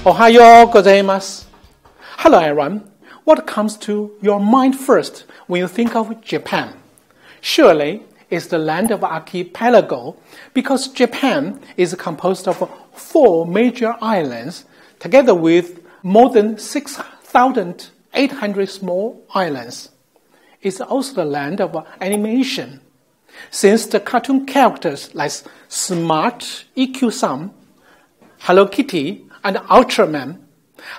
Ohayo gozaimasu. Hello everyone. What comes to your mind first when you think of Japan? Surely it's the land of archipelago, because Japan is composed of 4 major islands together with more than 6,800 small islands. It's also the land of animation, since the cartoon characters like Smart, EQ-san, Hello Kitty, and Ultraman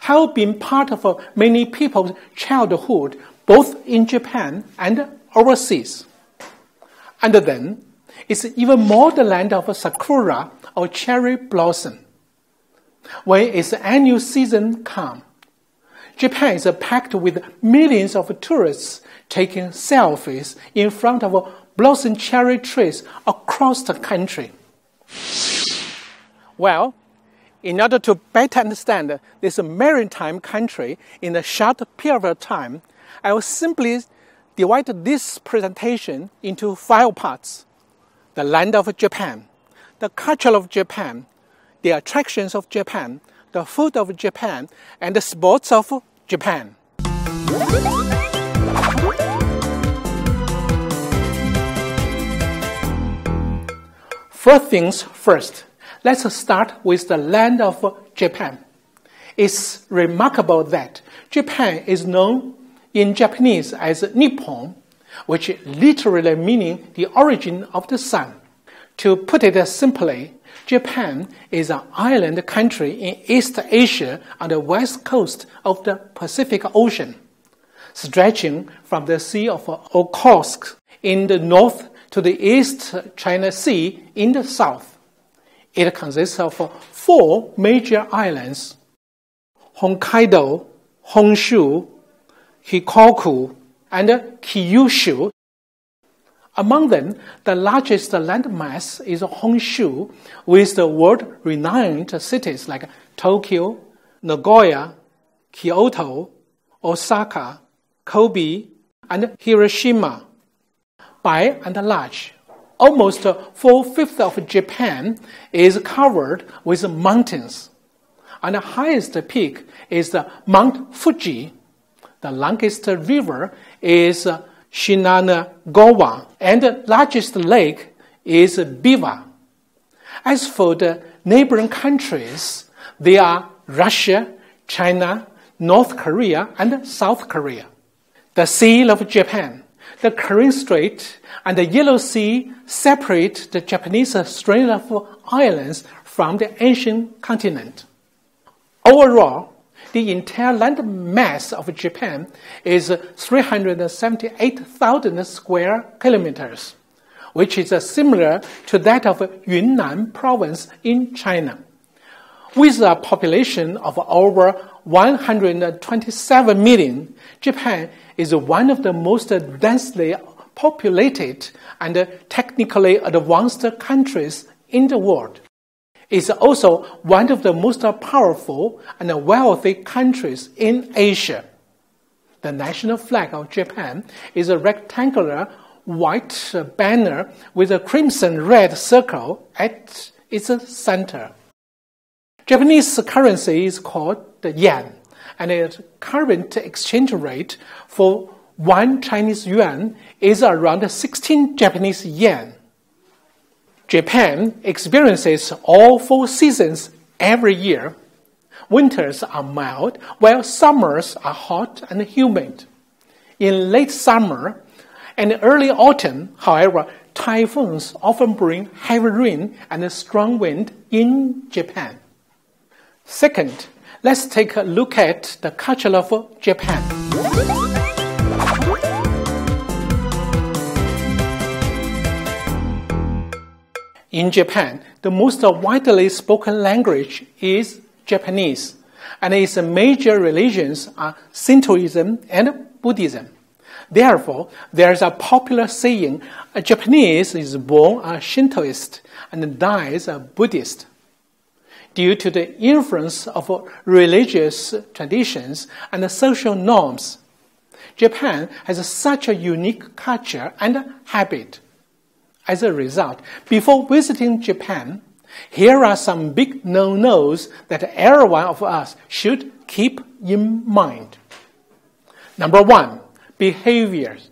have been part of many people's childhood, both in Japan and overseas. And then, it's even more the land of Sakura, or cherry blossom. When its annual season comes, Japan is packed with millions of tourists taking selfies in front of blossom cherry trees across the country. Well, in order to better understand this maritime country in a short period of time, I will simply divide this presentation into 5 parts: the land of Japan, the culture of Japan, the attractions of Japan, the food of Japan, and the sports of Japan. First things first, let's start with the land of Japan. It's remarkable that Japan is known in Japanese as Nippon, which literally means the origin of the sun. To put it simply, Japan is an island country in East Asia on the west coast of the Pacific Ocean, stretching from the Sea of Okhotsk in the north to the East China Sea in the south. It consists of 4 major islands: Hokkaido, Honshu, Hikoku, and Kyushu. Among them, the largest landmass is Honshu, with the world-renowned cities like Tokyo, Nagoya, Kyoto, Osaka, Kobe, and Hiroshima. By and large, almost 4/5 of Japan is covered with mountains, and the highest peak is Mount Fuji. The longest river is Shinagawa, and the largest lake is Biwa. As for the neighboring countries, they are Russia, China, North Korea, and South Korea. The Sea of Japan, the Korean Strait, and the Yellow Sea separate the Japanese string of islands from the ancient continent. Overall, the entire land mass of Japan is 378,000 square kilometers, which is similar to that of Yunnan province in China. With a population of over 127 million, Japan is one of the most densely populated and technically advanced countries in the world. It's also one of the most powerful and wealthy countries in Asia. The national flag of Japan is a rectangular white banner with a crimson-red circle at its center. Japanese currency is called the yen, and its current exchange rate for 1 Chinese yuan is around 16 Japanese yen. Japan experiences all 4 seasons every year. Winters are mild, while summers are hot and humid. In late summer and early autumn, however, typhoons often bring heavy rain and strong wind in Japan. Second, let's take a look at the culture of Japan. In Japan, the most widely spoken language is Japanese, and its major religions are Shintoism and Buddhism. Therefore, there is a popular saying, a Japanese is born a Shintoist and dies a Buddhist. Due to the influence of religious traditions and social norms, Japan has such a unique culture and habit. As a result, before visiting Japan, Here are some big no-nos that every one of us should keep in mind. Number 1, behaviors.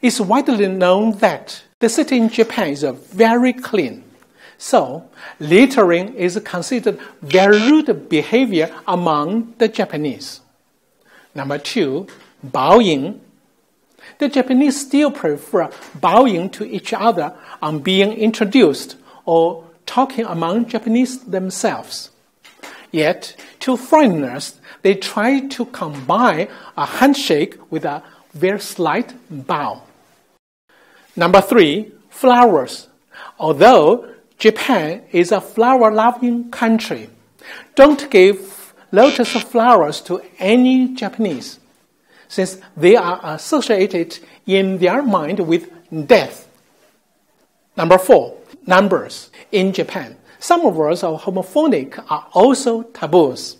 It's widely known that the city in Japan is very clean. So, littering is considered very rude behavior among the Japanese. Number 2, bowing. The Japanese still prefer bowing to each other on being introduced or talking among Japanese themselves. Yet, to foreigners, they try to combine a handshake with a very slight bow. Number 3, flowers. Although Japan is a flower-loving country, don't give lotus flowers to any Japanese, since they are associated in their mind with death. Number 4, numbers. In Japan, some words of homophonic are also taboos,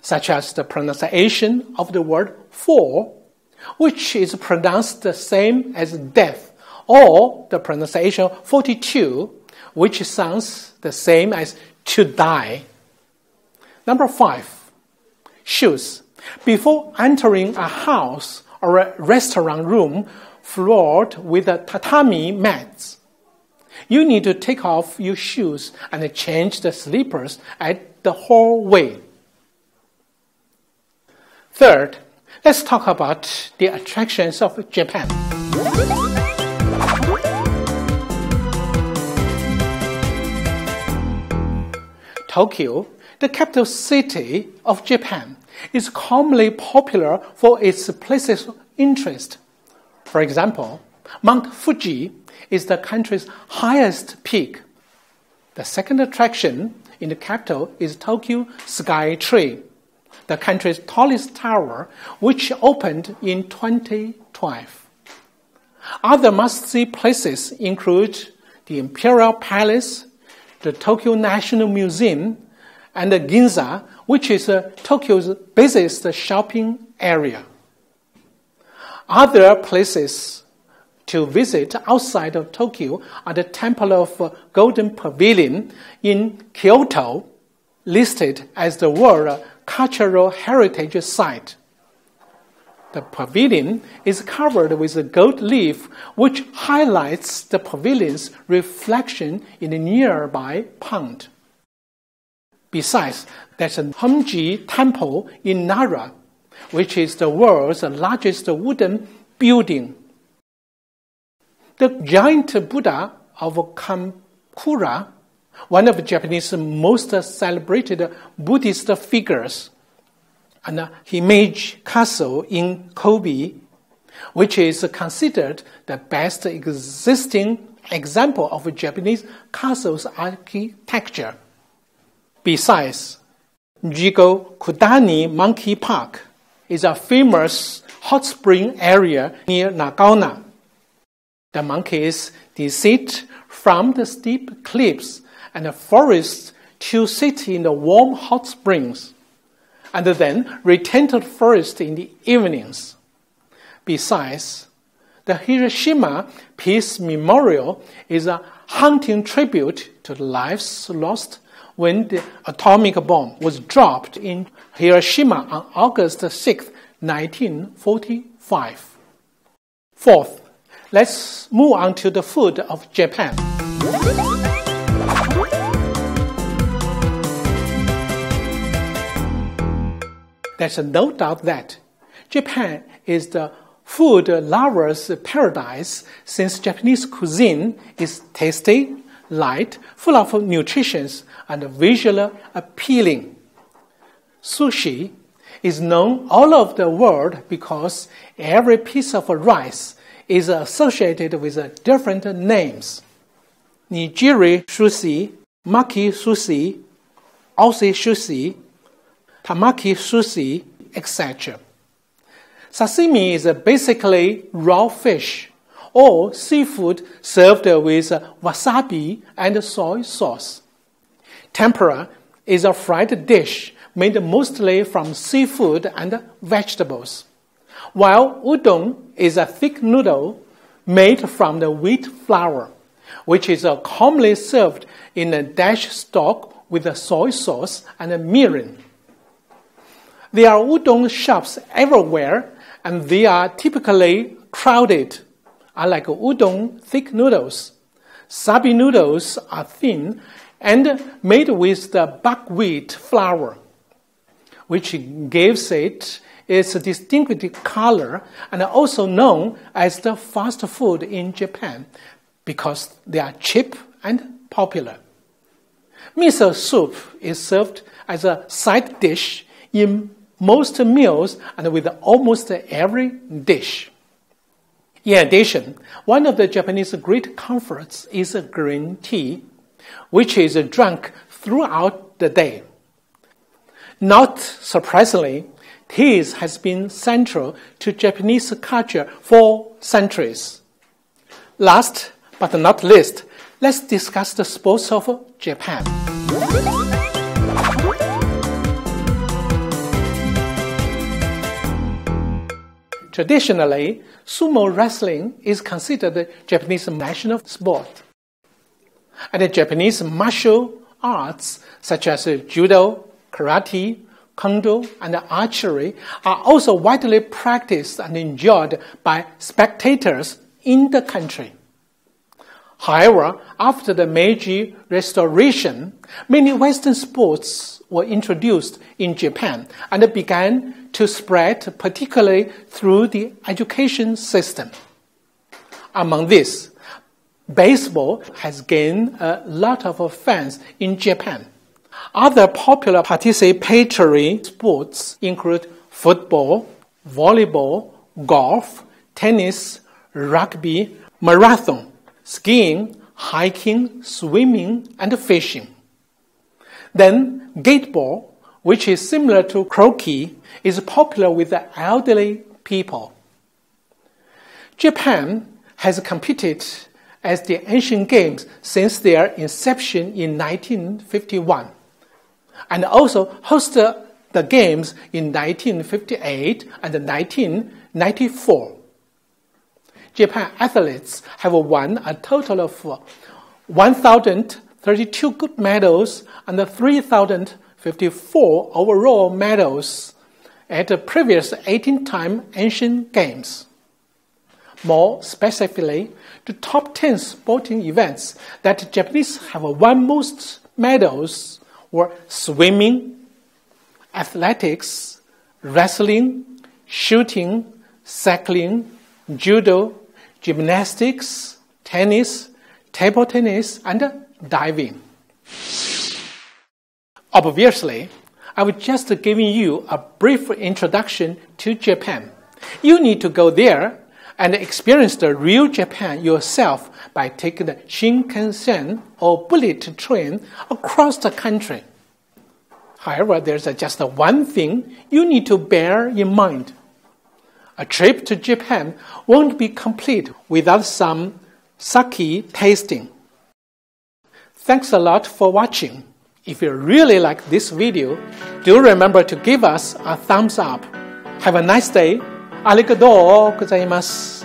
such as the pronunciation of the word for, which is pronounced the same as death, or the pronunciation 42, which sounds the same as to die. Number 5, shoes. Before entering a house or a restaurant room floored with tatami mats, you need to take off your shoes and change the slippers at the hallway. Third, let's talk about the attractions of Japan. Tokyo, the capital city of Japan, is commonly popular for its places of interest. For example, Mount Fuji is the country's highest peak. The second attraction in the capital is Tokyo Sky Tree, the country's tallest tower, which opened in 2012. Other must-see places include the Imperial Palace, the Tokyo National Museum, and the Ginza, which is Tokyo's busiest shopping area. Other places to visit outside of Tokyo are the Temple of Golden Pavilion in Kyoto, listed as the World Cultural Heritage Site. The pavilion is covered with a gold leaf, which highlights the pavilion's reflection in the nearby pond. Besides, there's a Honji Temple in Nara, which is the world's largest wooden building. The giant Buddha of Sakura, one of Japanese most celebrated Buddhist figures, and Himeji Castle in Kobe, which is considered the best existing example of Japanese castles architecture. Besides, Jigo Kudani Monkey Park is a famous hot spring area near Nagano. The monkeys descend from the steep cliffs and the forests to sit in the warm hot springs, and then return to the forest in the evenings. Besides, the Hiroshima Peace Memorial is a haunting tribute to the lives lost when the atomic bomb was dropped in Hiroshima on August 6, 1945. Fourth, let's move on to the food of Japan. There's no doubt that Japan is the food lover's paradise, since Japanese cuisine is tasty, light, full of nutrition, and visually appealing. Sushi is known all over the world because every piece of rice is associated with different names. Nigiri sushi, maki sushi, Aussie sushi, tamaki sushi, etc. Sashimi is basically raw fish or seafood served with wasabi and soy sauce. Tempura is a fried dish made mostly from seafood and vegetables, while udon is a thick noodle made from the wheat flour. which is commonly served in a dash stock with a soy sauce and a mirin. There are udon shops everywhere, and they are typically crowded. Unlike udon thick noodles, sabi noodles are thin and made with the buckwheat flour, which gives it its distinctive color and also known as the fast food in Japan because they are cheap and popular. Miso soup is served as a side dish in most meals and with almost every dish. In addition, one of the Japanese great comforts is green tea, which is drunk throughout the day. Not surprisingly, tea has been central to Japanese culture for centuries. Last but not least, let's discuss the sports of Japan. Traditionally, sumo wrestling is considered the Japanese national sport. And the Japanese martial arts such as judo, karate, kendo, and archery are also widely practiced and enjoyed by spectators in the country. However, after the Meiji Restoration, many Western sports were introduced in Japan and began to spread, particularly through the education system. Among these, baseball has gained a lot of fans in Japan. Other popular participatory sports include football, volleyball, golf, tennis, rugby, marathon, skiing, hiking, swimming, and fishing. Then, gateball, which is similar to croquet, is popular with the elderly people. Japan has competed as the Asian Games since their inception in 1951, and also hosted the Games in 1958 and 1994. Japan athletes have won a total of 1,032 gold medals and 3,054 overall medals at the previous 18-time Asian Games. More specifically, the top 10 sporting events that Japanese have won most medals were swimming, athletics, wrestling, shooting, cycling, judo, gymnastics, tennis, table tennis, and diving. Obviously, I was just giving you a brief introduction to Japan. You need to go there and experience the real Japan yourself by taking the Shinkansen or bullet train across the country. However, there's just one thing you need to bear in mind. A trip to Japan won't be complete without some sake tasting. Thanks a lot for watching. If you really like this video, do remember to give us a thumbs up. Have a nice day. ありがとうございます。